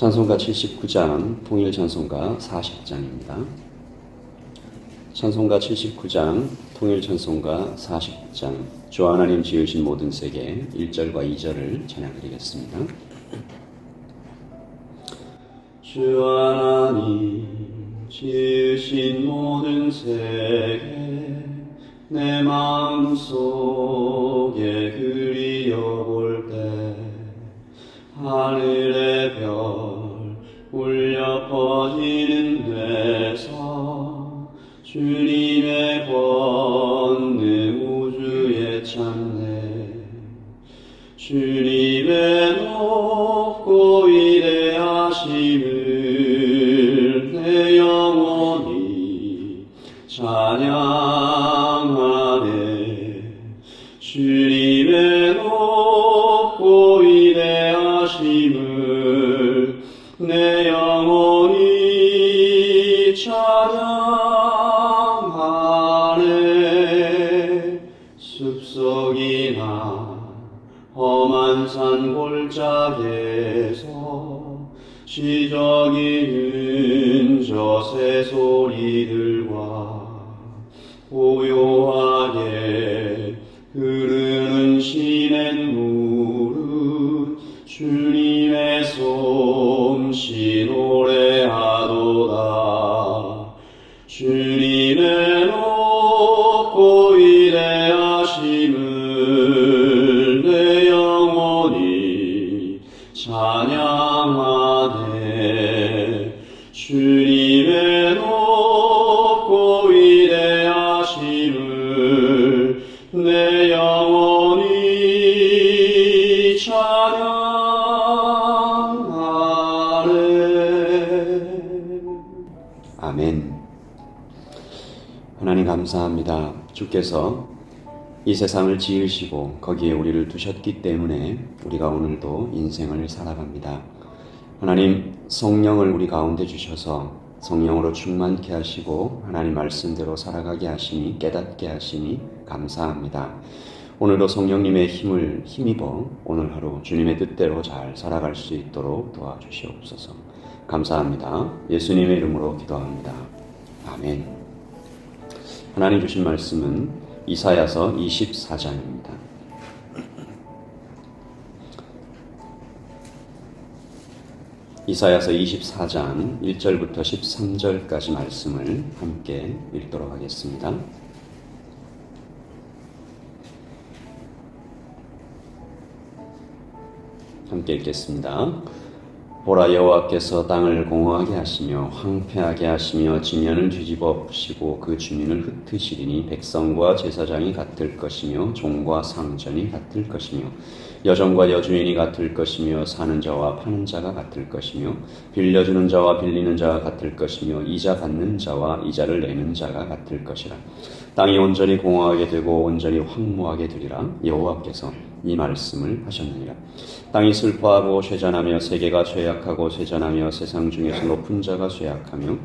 찬송가 79장, 통일 찬송가 40장입니다. 찬송가 79장, 통일 찬송가 40장, 주 하나님 지으신 모든 세계 1절과 2절을 찬양드리겠습니다. 주 하나님 지으신 모든 세계 내 마음속에 그리어볼 때 하늘의 별 울려 퍼지는 데서 주님의 권능 우주에 찾네. 주님의 높고 위대하심을 내 영혼이 찬양하네. 주님의 높고 위대하심을 내 영혼이 찬양하네. 숲속이나 험한 산 골짜기에서 시적이는 저 새소리들과 고요하게 흐르는 시냇물은 주님의 솜씨 노래하도다. 주님의 높고 위대하심을 내 영혼이 찬양하네. 주님의 높고 위대하심을 내 영혼이 찬양하네. 아멘. 하나님 감사합니다. 주께서 이 세상을 지으시고 거기에 우리를 두셨기 때문에 우리가 오늘도 인생을 살아갑니다. 하나님, 성령을 우리 가운데 주셔서 성령으로 충만케 하시고 하나님 말씀대로 살아가게 하시니, 깨닫게 하시니 감사합니다. 오늘도 성령님의 힘을 힘입어 오늘 하루 주님의 뜻대로 잘 살아갈 수 있도록 도와주시옵소서. 감사합니다. 예수님의 이름으로 기도합니다. 아멘. 하나님 주신 말씀은 이사야서 24장입니다. 이사야서 24장 1절부터 13절까지 말씀을 함께 읽도록 하겠습니다. 함께 읽겠습니다. 보라, 여호와께서 땅을 공허하게 하시며 황폐하게 하시며 지면을 뒤집어 엎으시고 그 주민을 흩으시리니 백성과 제사장이 같을 것이며 종과 상전이 같을 것이며 여종과 여주인이 같을 것이며 사는 자와 파는 자가 같을 것이며 빌려주는 자와 빌리는 자가 같을 것이며 이자 받는 자와 이자를 내는 자가 같을 것이라. 땅이 온전히 공허하게 되고 온전히 황무하게 되리라. 여호와께서 이 말씀을 하셨느니라. 땅이 슬퍼하고 쇠잔하며 세계가 쇠약하고 쇠잔하며 세상 중에서 높은 자가 쇠약하며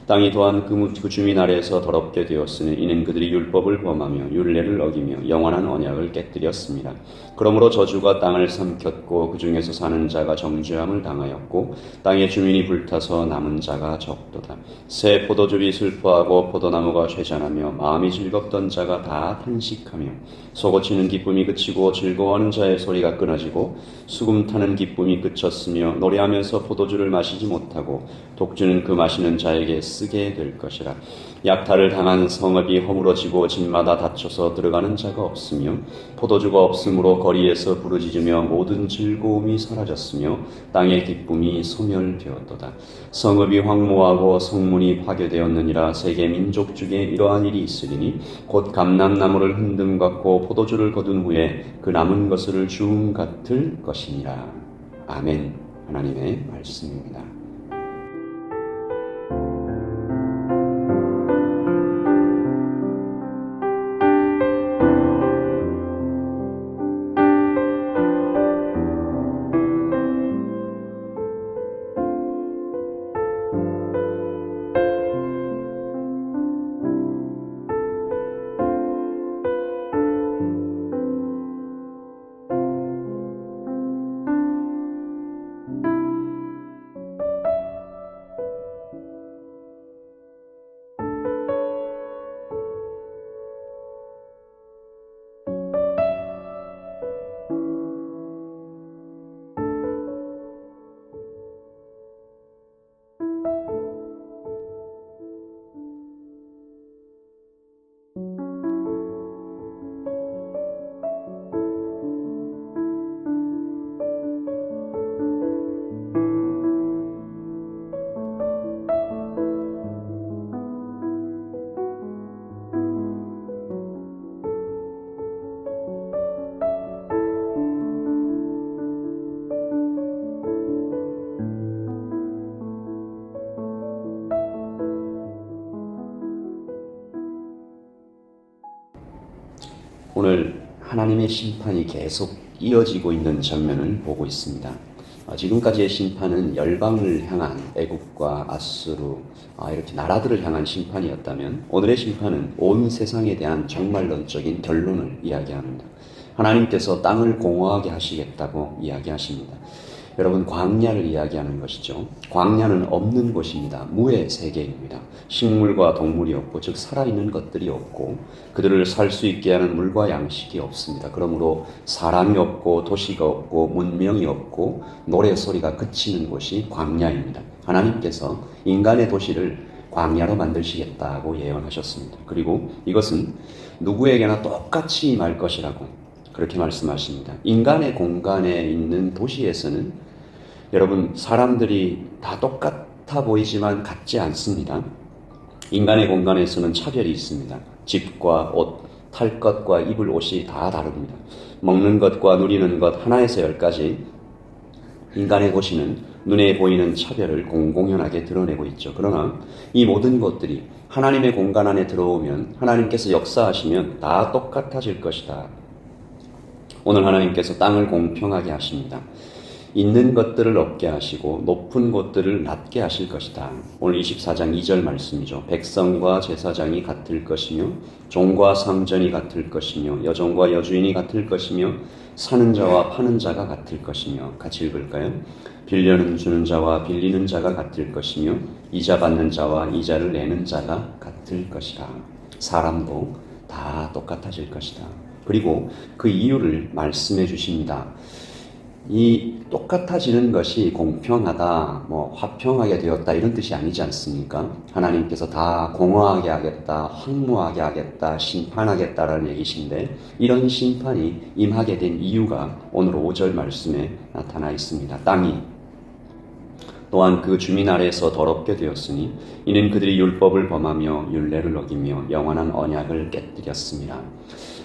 땅이 또한 그 주민 아래에서 더럽게 되었으니 이는 그들이 율법을 범하며 율례를 어기며 영원한 언약을 깨뜨렸습니다. 그러므로 저주가 땅을 삼켰고 그 중에서 사는 자가 정죄함을 당하였고 땅의 주민이 불타서 남은 자가 적도다. 새 포도즙이 슬퍼하고 포도나무가 쇠잔하며 마음이 즐겁던 자가 다 탄식하며 솟구치는 기쁨이 그치고 즐거워하는 자의 소리가 끊어지고 수금 타는 기쁨이 그쳤으며 노래하면서 포도주를 마시지 못하고 독주는 그 마시는 자에게 쓰게 될 것이라. 약탈을 당한 성읍이 허물어지고 집마다 닫혀서 들어가는 자가 없으며 포도주가 없으므로 거리에서 부르짖으며 모든 즐거움이 사라졌으며 땅의 기쁨이 소멸되었도다. 성읍이 황무하고 성문이 파괴되었느니라. 세계 민족 중에 이러한 일이 있으리니 곧 감람나무를 흔듦 같고 포도주를 거둔 후에 그 남은 것을 주움 같을 것이니라. 아멘. 하나님의 말씀입니다. 오늘 하나님의 심판이 계속 이어지고 있는 장면을 보고 있습니다. 지금까지의 심판은 열방을 향한 애국과 아수르 이렇게 나라들을 향한 심판이었다면 오늘의 심판은 온 세상에 대한 종말론적인 결론을 이야기합니다. 하나님께서 땅을 공허하게 하시겠다고 이야기하십니다. 여러분, 광야를 이야기하는 것이죠. 광야는 없는 곳입니다. 무의 세계입니다. 식물과 동물이 없고, 즉 살아있는 것들이 없고 그들을 살 수 있게 하는 물과 양식이 없습니다. 그러므로 사람이 없고 도시가 없고 문명이 없고 노래소리가 그치는 곳이 광야입니다. 하나님께서 인간의 도시를 광야로 만드시겠다고 예언하셨습니다. 그리고 이것은 누구에게나 똑같이 임할 것이라고 그렇게 말씀하십니다. 인간의 공간에 있는 도시에서는 여러분, 사람들이 다 똑같아 보이지만 같지 않습니다. 인간의 공간에서는 차별이 있습니다. 집과 옷, 탈 것과 입을 옷이 다 다릅니다. 먹는 것과 누리는 것 하나에서 열까지 인간의 도시는 눈에 보이는 차별을 공공연하게 드러내고 있죠. 그러나 이 모든 것들이 하나님의 공간 안에 들어오면, 하나님께서 역사하시면 다 똑같아질 것이다. 오늘 하나님께서 땅을 공평하게 하십니다. 있는 것들을 없게 하시고 높은 곳들을 낮게 하실 것이다. 오늘 24장 2절 말씀이죠. 백성과 제사장이 같을 것이며 종과 상전이 같을 것이며 여종과 여주인이 같을 것이며 사는 자와 파는 자가 같을 것이며, 같이 읽을까요? 빌려는 주는 자와 빌리는 자가 같을 것이며 이자 받는 자와 이자를 내는 자가 같을 것이다. 사람도 다 똑같아질 것이다. 그리고 그 이유를 말씀해 주십니다. 이 똑같아지는 것이 공평하다, 화평하게 되었다 이런 뜻이 아니지 않습니까? 하나님께서 다 공허하게 하겠다, 황무하게 하겠다, 심판하겠다라는 얘기신데, 이런 심판이 임하게 된 이유가 오늘 5절 말씀에 나타나 있습니다. 땅이 또한 그 주민 아래에서 더럽게 되었으니 이는 그들이 율법을 범하며 율례를 어기며 영원한 언약을 깨뜨렸습니다.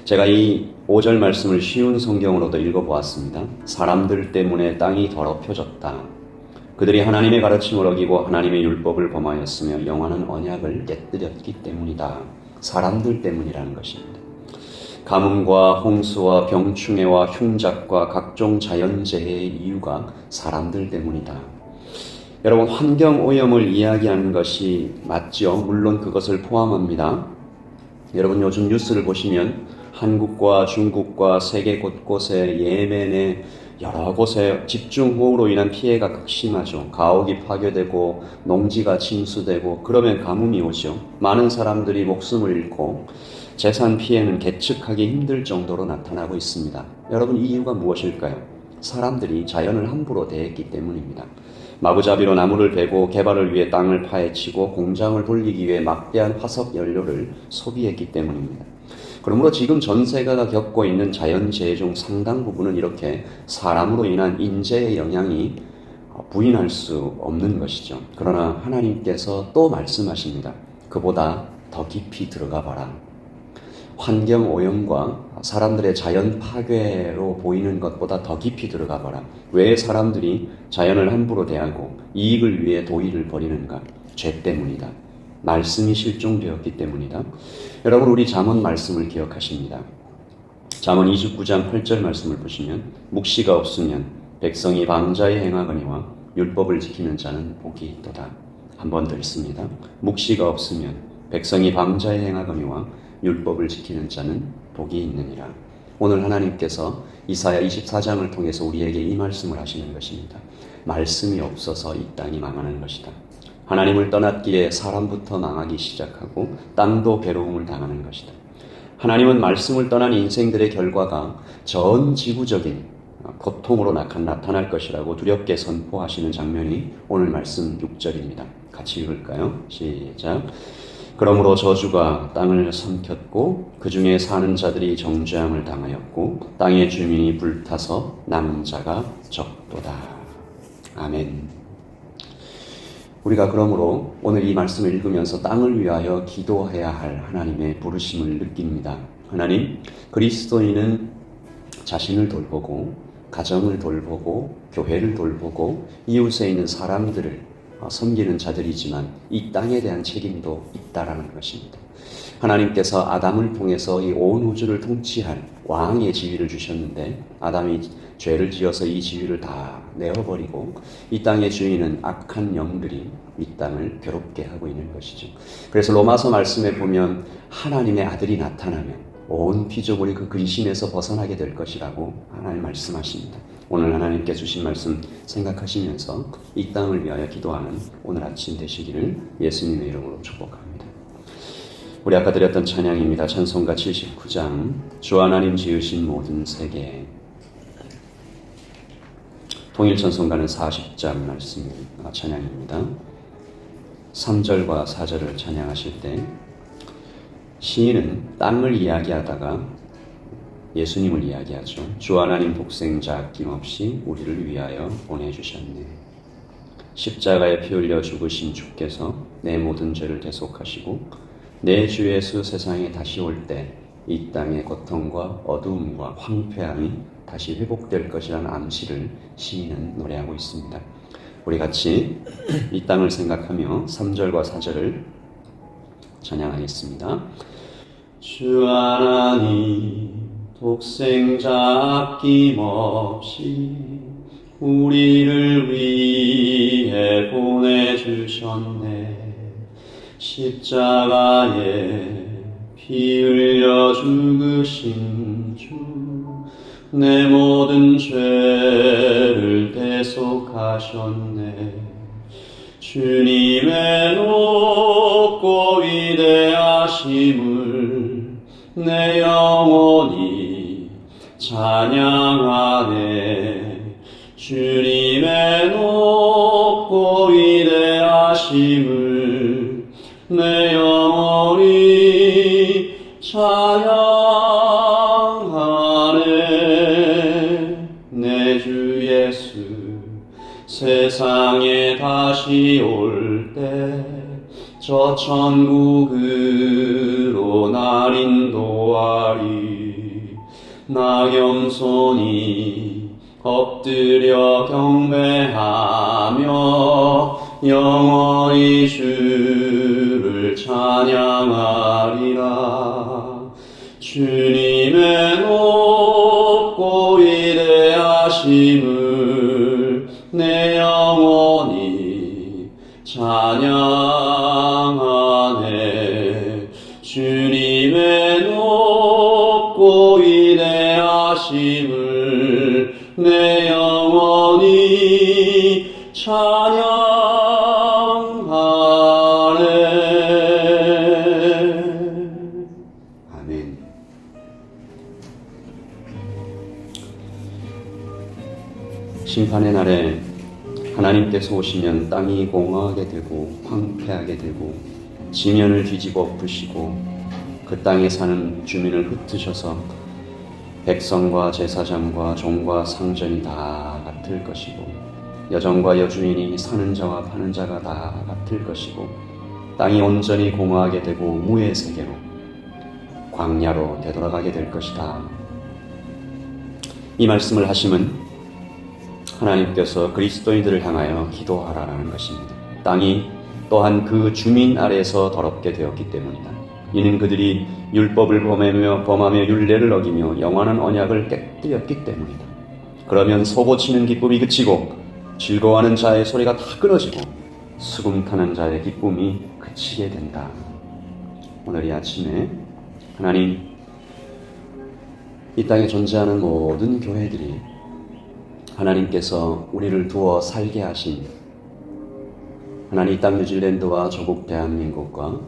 제가 이 5절 말씀을 쉬운 성경으로도 읽어보았습니다. 사람들 때문에 땅이 더럽혀졌다. 그들이 하나님의 가르침을 어기고 하나님의 율법을 범하였으며 영원한 언약을 깨뜨렸기 때문이다. 사람들 때문이라는 것입니다. 가뭄과 홍수와 병충해와 흉작과 각종 자연재해의 이유가 사람들 때문이다. 여러분, 환경오염을 이야기하는 것이 맞죠? 물론 그것을 포함합니다. 여러분, 요즘 뉴스를 보시면 한국과 중국과 세계 곳곳에, 예멘의 여러 곳에 집중호우로 인한 피해가 극심하죠. 가옥이 파괴되고 농지가 침수되고, 그러면 가뭄이 오죠. 많은 사람들이 목숨을 잃고 재산 피해는 계측하기 힘들 정도로 나타나고 있습니다. 여러분, 이 이유가 무엇일까요? 사람들이 자연을 함부로 대했기 때문입니다. 마구잡이로 나무를 베고 개발을 위해 땅을 파헤치고 공장을 돌리기 위해 막대한 화석 연료를 소비했기 때문입니다. 그러므로 지금 전 세계가 겪고 있는 자연재해 중 상당 부분은 이렇게 사람으로 인한 인재의 영향이 부인할 수 없는 것이죠. 그러나 하나님께서 또 말씀하십니다. 그보다 더 깊이 들어가 봐라. 환경오염과 사람들의 자연 파괴로 보이는 것보다 더 깊이 들어가 봐라. 왜 사람들이 자연을 함부로 대하고 이익을 위해 도의를 벌이는가? 죄 때문이다. 말씀이 실종되었기 때문이다. 여러분, 우리 잠언 말씀을 기억하십니다. 잠언 29장 8절 말씀을 보시면 묵시가 없으면 백성이 방자에 행하거니와 율법을 지키는 자는 복이 있도다. 한 번 더 읽습니다. 묵시가 없으면 백성이 방자에 행하거니와 율법을 지키는 자는 복이 있느니라. 오늘 하나님께서 이사야 24장을 통해서 우리에게 이 말씀을 하시는 것입니다. 말씀이 없어서 이 땅이 망하는 것이다. 하나님을 떠났기에 사람부터 망하기 시작하고 땅도 괴로움을 당하는 것이다. 하나님은 말씀을 떠난 인생들의 결과가 전 지구적인 고통으로 나타날 것이라고 두렵게 선포하시는 장면이 오늘 말씀 6절입니다. 같이 읽을까요? 시작. 그러므로 저주가 땅을 삼켰고 그 중에 사는 자들이 정죄함을 당하였고 땅의 주민이 불타서 남은 자가 적도다. 아멘. 우리가 그러므로 오늘 이 말씀을 읽으면서 땅을 위하여 기도해야 할 하나님의 부르심을 느낍니다. 하나님, 그리스도인은 자신을 돌보고 가정을 돌보고 교회를 돌보고 이웃에 있는 사람들을 섬기는 자들이지만 이 땅에 대한 책임도 있다라는 것입니다. 하나님께서 아담을 통해서 이 온 우주를 통치할 왕의 지위를 주셨는데 아담이 죄를 지어서 이 지위를 다 내어버리고 이 땅의 주인은 악한 영들이 이 땅을 괴롭게 하고 있는 것이죠. 그래서 로마서 말씀에 보면 하나님의 아들이 나타나면 온 피조물이 그 근심에서 벗어나게 될 것이라고 하나님 말씀하십니다. 오늘 하나님께 주신 말씀 생각하시면서 이 땅을 위하여 기도하는 오늘 아침 되시기를 예수님의 이름으로 축복합니다. 우리 아까 드렸던 찬양입니다. 찬송가 79장 주 하나님 지으신 모든 세계. 통일찬송가는 40장 말씀 찬양입니다. 3절과 4절을 찬양하실 때 시인은 땅을 이야기하다가 예수님을 이야기하죠. 주 하나님 독생자 아낌없이 우리를 위하여 보내주셨네. 십자가에 피 흘려 죽으신 주께서 내 모든 죄를 대속하시고 내 주 예수 세상에 다시 올 때 이 땅의 고통과 어두움과 황폐함이 다시 회복될 것이라는 암시를 시인은 노래하고 있습니다. 우리 같이 이 땅을 생각하며 3절과 4절을 찬양하겠습니다. 주 하나님 독생자 아낌없이 우리를 위해 보내주셨네. 십자가에 피 흘려 죽으신 주 내 모든 죄를 대속하셨네. 주님의 높고 위대하심을 내 영혼이 찬양하네. 주님의 높고 위대하심을 내 영혼이 찬양하네. 내 주 예수 세상에 다시 올 때 저 천국으로 날 인도하리. 나 겸손히 엎드려 경배하며 영원히 주를 찬양하리라. 주님의 높고 위대하심을 내 영혼이 찬양하네. 주님의 높고 위대하심을 내 영혼이 찬양하네. 아멘. 심판의 날에 하나님께서 오시면 땅이 공허하게 되고 황폐하게 되고 지면을 뒤집어 엎으시고 그 땅에 사는 주민을 흩으셔서 백성과 제사장과 종과 상전이 다 같을 것이고 여종과 여주인이 사는 자와 파는 자가 다 같을 것이고 땅이 온전히 공허하게 되고 무의 세계로 광야로 되돌아가게 될 것이다. 이 말씀을 하심은 하나님께서 그리스도인들을 향하여 기도하라는 것입니다. 땅이 또한 그 주민 아래에서 더럽게 되었기 때문이다. 이는 그들이 율법을 범하며 율례를 어기며 영원한 언약을 깨뜨렸기 때문이다. 그러면 소고치는 기쁨이 그치고 즐거워하는 자의 소리가 다 끊어지고 수금 타는 자의 기쁨이 그치게 된다. 오늘 이 아침에 하나님 이 땅에 존재하는 모든 교회들이 하나님께서 우리를 두어 살게 하신 하나님 이 땅 뉴질랜드와 조국 대한민국과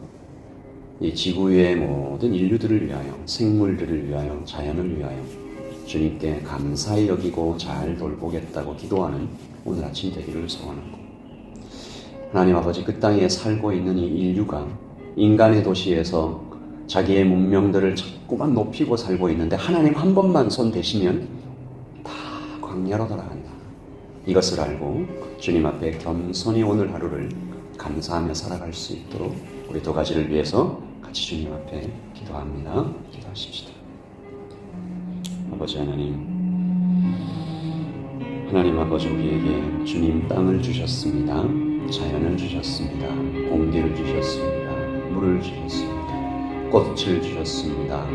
이 지구 위의 모든 인류들을 위하여 생물들을 위하여 자연을 위하여 주님께 감사히 여기고 잘 돌보겠다고 기도하는 오늘 아침 되기를 소원하고 하나님 아버지 그 땅에 살고 있는 이 인류가 인간의 도시에서 자기의 문명들을 자꾸만 높이고 살고 있는데 하나님 한 번만 손 대시면 다 광야로 돌아간다. 이것을 알고 주님 앞에 겸손히 오늘 하루를 감사하며 살아갈 수 있도록 우리 두 가지를 위해서 같이 주님 앞에 기도합니다. 기도하십시다. 아버지 하나님 아버지 우리에게 주님 땅을 주셨습니다. 자연을 주셨습니다. 공기를 주셨습니다. 물을 주셨습니다. 꽃을 주셨습니다.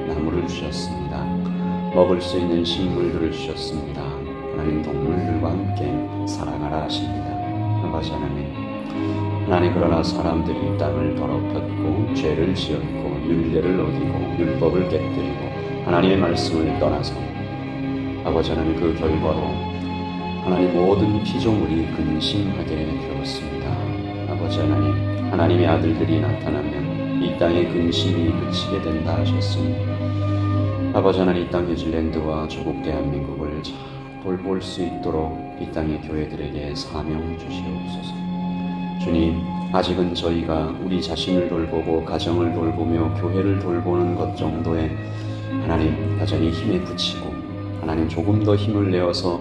나무를 주셨습니다. 먹을 수 있는 식물들을 주셨습니다. 하나님 동물들과 함께 살아가라 하십니다. 아버지 하나님 그러나 사람들이 이 땅을 더럽혔고 죄를 지었고 율례를 어기고 율법을 깨뜨리고 하나님의 말씀을 떠나서 아버지 하나님 그 결과로 하나님 모든 피조물이 근심하게 되었습니다. 아버지 하나님의 아들들이 나타나면 이 땅의 근심이 그치게 된다 하셨으니 아버지 하나님 이 땅 뉴질랜드와 조국 대한민국을 잘 돌볼 수 있도록 이 땅의 교회들에게 사명 주시옵소서. 주님, 아직은 저희가 우리 자신을 돌보고 가정을 돌보며 교회를 돌보는 것 정도에 하나님 여전히 힘에 부치고 하나님 조금 더 힘을 내어서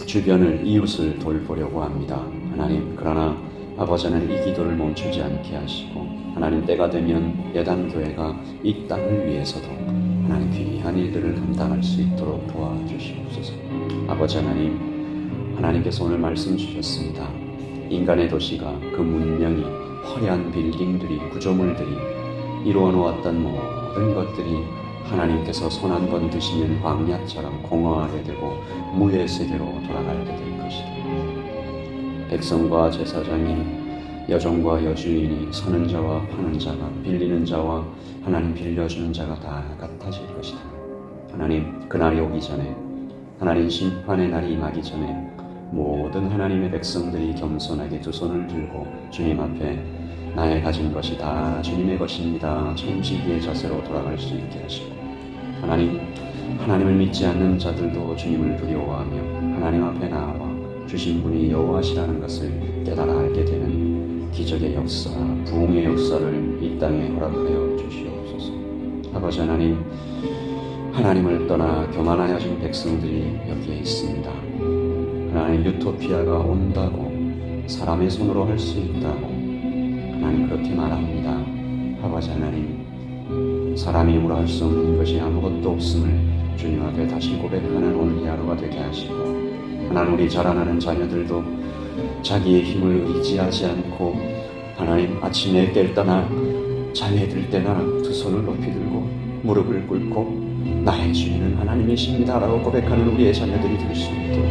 주변을 이웃을 돌보려고 합니다. 하나님 그러나 아버지 하나님 이 기도를 멈추지 않게 하시고 하나님 때가 되면 예단교회가 이 땅을 위해서도 하나님 귀한 일들을 감당할 수 있도록 도와주시옵소서. 아버지 하나님께서 오늘 말씀 주셨습니다. 인간의 도시가 그 문명이 화려한 빌딩들이 구조물들이 이루어 놓았던 모든 것들이 하나님께서 손 한 번 드시면 광야처럼 공허하게 되고 무의 세계로 돌아가게 될 것이다. 백성과 제사장이 여종과 여주인이 사는 자와 파는 자가 빌리는 자와 하나님 빌려주는 자가 다 같아질 것이다. 하나님 그날이 오기 전에 하나님 심판의 날이 임하기 전에 모든 하나님의 백성들이 겸손하게 두 손을 들고 주님 앞에 나의 가진 것이 다 주님의 것입니다. 천지기의 자세로 돌아갈 수 있게 하시고 하나님을 믿지 않는 자들도 주님을 두려워하며 하나님 앞에 나와 주신 분이 여호와시라는 것을 깨달아 알게 되는 기적의 역사, 부흥의 역사를 이 땅에 허락하여 주시옵소서. 아버지 하나님을 떠나 교만하여진 백성들이 여기에 있습니다. 하나님 유토피아가 온다고 사람의 손으로 할 수 있다고 하나님 그렇게 말합니다. 아버지 사람이 힘으로 할 수 없는 것이 아무것도 없음을 주님 앞에 다시 고백하는 오늘 이 하루가 되게 하시고 하나님 우리 자라나는 자녀들도 자기의 힘을 의지하지 않고 하나님 아침에 깰 때나 잠에 들 때나 두 손을 높이 들고 무릎을 꿇고 나의 주인은 하나님이십니다 라고 고백하는 우리의 자녀들이 될 수 있도록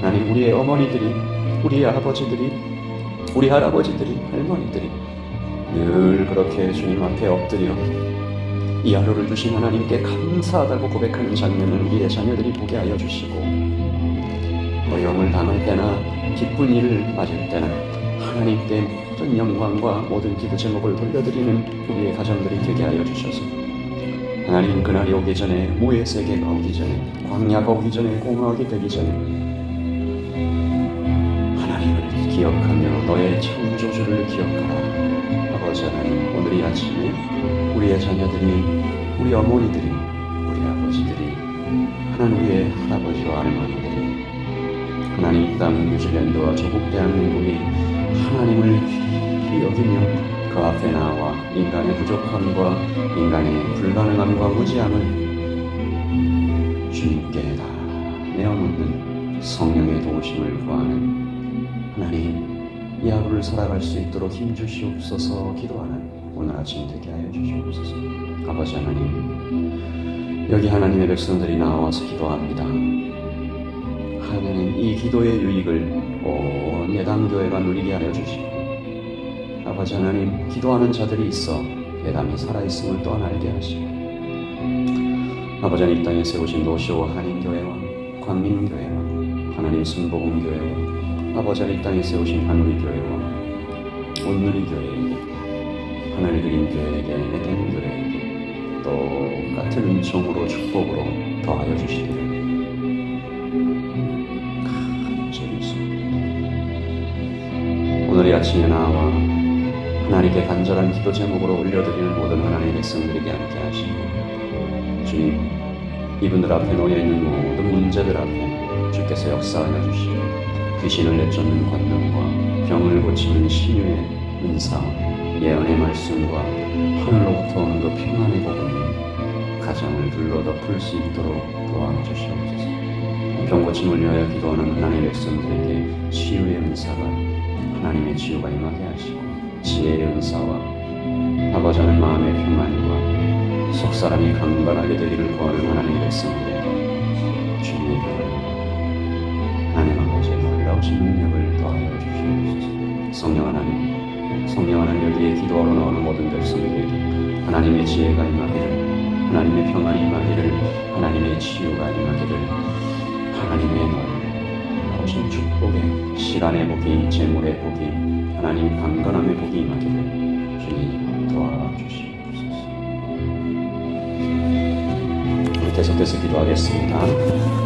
하나님 우리의 어머니들이 우리의 아버지들이 우리 할아버지들이 할머니들이 늘 그렇게 주님 앞에 엎드려 이 하루를 주신 하나님께 감사하다고 고백하는 장면을 우리의 자녀들이 보게 하여 주시고 어려움을 당할 때나 기쁜 일을 맞을 때나 하나님께 모든 영광과 모든 기도 제목을 돌려드리는 우리의 가정들이 되게 하여 주셔서 하나님 그날이 오기 전에 무의 세계가 오기 전에 광야가 오기 전에 공허하게 되기 전에 하나님을 기억하며 너의 창조주를 기억하라. 아버지 하나님 오늘 이 아침에 우리의 자녀들이 우리 어머니들이 우리 아버지들이 하나님 우리의 할아버지와 할머니들이 하나님 이 땅 뉴질랜드와 조국 대한민국이 하나님을 귀히 여기며 그 앞에 나와 인간의 부족함과 인간의 불가능함과 무지함을 주님께 다 내어놓는 성령의 도우심을 구하는 하나님 이 하루를 살아갈 수 있도록 힘주시옵소서 기도하는 오늘 아침 되게 하여 주시옵소서. 아버지 하나님 여기 하나님의 백성들이 나와서 기도합니다. 하나님 이 기도의 유익을 온 예담교회가 누리게 하여 주시고 아버지 하나님 기도하는 자들이 있어 예담이 살아있음을 또한 알게 하시고 아버지 하나님 이 땅에 세우신 노쇼 한인교회와 광민교회와 하나님 순복음교회와 아버지 하나님 이 땅에 세우신 한우리교회와 온누리교회에게 하늘그림교회에게 에덴교회에게 똑같은 은총으로 축복으로 더하여 주시기를 오늘 이 아침에 나와 하나님께 간절한 기도 제목으로 올려드리는 모든 하나님의 백성들에게 함께 하시고 주님 이분들 앞에 놓여있는 모든 문제들 앞에 주께서 역사하여 주시고 귀신을 내쫓는 권능과 병을 고치는 신유의 은사 예언의 말씀과 하늘로부터 오는 그 평안의 복음이 가정을 둘러 덮을 수 있도록 도와주시옵소서. 병고침을 위하여 기도하는 하나님의 백성들에게 치유의 은사가 하나님의 치유가 임하게 하시고 지혜의 은사와 아버지 하나님 마음의 평안과 속사람이 강건하게 되기를 구하는 하나님의 백성들에게 주님의 평안 하나님 아버지의 놀라우신 능력을 더하여 주시옵소서. 성령 하나님 여기에 기도하러 나오는 모든 백성들에게 하나님의 지혜가 임하기를 하나님의 평안이 임하기를 하나님의 치유가 임하기를 하나님의 놀라우신 축복의 시간의 복이 재물의 복이 하나님 강건함의 복이 임하기를 주님 도와주시옵소서. 우리 계속해서 기도하겠습니다.